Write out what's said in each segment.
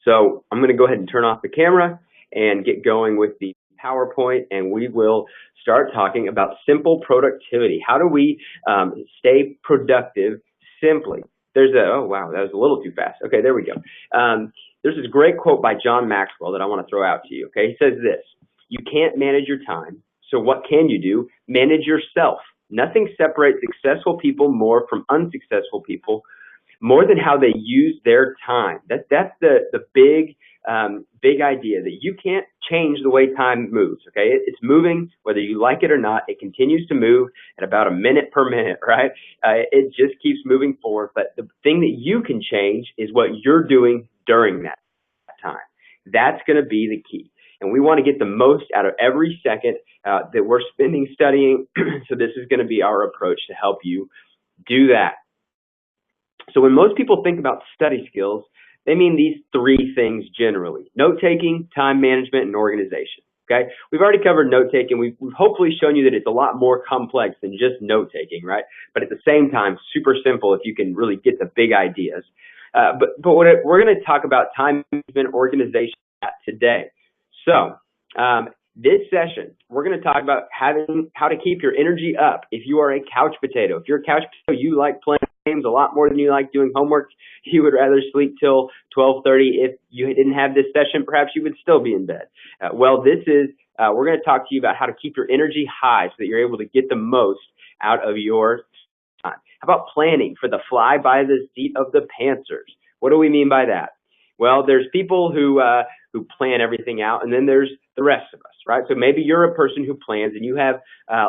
So I'm going to go ahead and turn off the camera and get going with the PowerPoint, and we will start talking about simple productivity. How do we stay productive simply? Oh wow, that was a little too fast. Okay, there we go. There's this great quote by John Maxwell that I want to throw out to you. Okay, he says this: "You can't manage your time, so what can you do? Manage yourself. Nothing separates successful people more from unsuccessful people more than how they use their time." That's the big idea, that you can't change the way time moves. Okay, it's moving whether you like it or not. It continues to move at about a minute per minute, right? It just keeps moving forward. But the thing that you can change is what you're doing during that time. That's going to be the key. And we want to get the most out of every second that we're spending studying. So this is going to be our approach to help you do that. So when most people think about study skills, they mean these three things generally: note-taking, time management, and organization. Okay, we've already covered note-taking. We've hopefully shown you that it's a lot more complex than just note-taking, right? But at the same time, super simple if you can really get the big ideas. But we're going to talk about time management, organization today. So this session, we're going to talk about how to keep your energy up. If you are a couch potato, if you're a couch potato, you like playing games a lot more than you like doing homework. You would rather sleep till 12:30. If you didn't have this session, perhaps you would still be in bed. We're going to talk to you about how to keep your energy high so that you're able to get the most out of your time. How about planning for the fly by the seat of the pantsers? What do we mean by that? Well, there's people who plan everything out, and then there's the rest of us, right? So maybe you're a person who plans and you have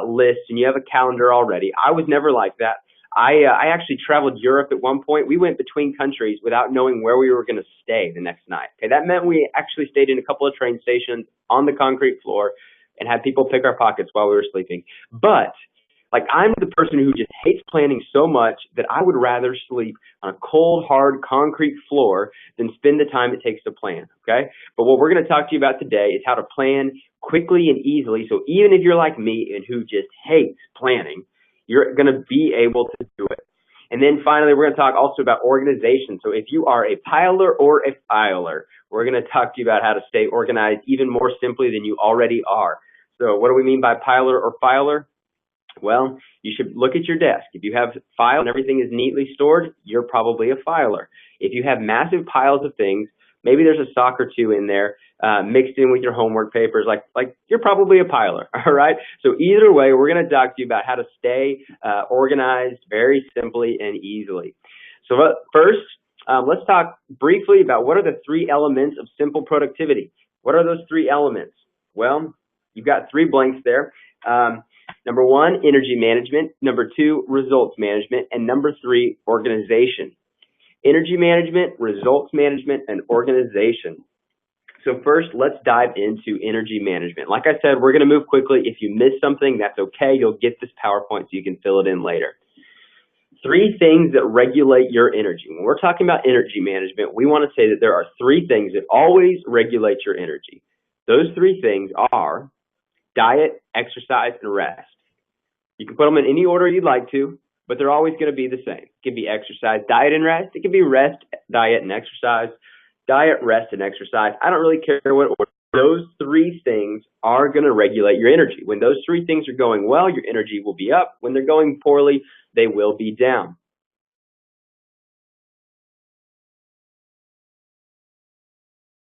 lists and you have a calendar already. I was never like that. I actually traveled Europe at one point. We went between countries without knowing where we were going to stay the next night. Okay, that meant we actually stayed in a couple of train stations on the concrete floor and had people pick our pockets while we were sleeping. But I'm the person who just hates planning so much that I would rather sleep on a cold, hard concrete floor than spend the time it takes to plan, okay? But what we're going to talk to you about today is how to plan quickly and easily. So even if you're like me and who just hates planning, you're going to be able to do it. And then finally, we're going to talk also about organization. So if you are a piler or a filer, we're going to talk to you about how to stay organized even more simply than you already are. So what do we mean by piler or filer? Well, you should look at your desk. If you have files and everything is neatly stored, you're probably a filer. If you have massive piles of things, maybe there's a sock or two in there mixed in with your homework papers, like you're probably a piler, all right? So either way, we're going to talk to you about how to stay organized very simply and easily. So first, let's talk briefly about what are the three elements of simple productivity. What are those three elements? Well, you've got three blanks there. Number one, energy management. Number two, results management. And number three, organization. Energy management, results management, and organization. So first, let's dive into energy management. Like I said, we're going to move quickly. If you miss something, that's okay. You'll get this PowerPoint so you can fill it in later. Three things that regulate your energy. When we're talking about energy management, we want to say that there are three things that always regulate your energy. Those three things are diet, exercise, and rest. You can put them in any order you'd like to, but they're always going to be the same. It can be exercise, diet, and rest. It can be rest, diet, and exercise. Diet, rest, and exercise. I don't really care what order. Those three things are going to regulate your energy. When those three things are going well, your energy will be up. When they're going poorly, they will be down.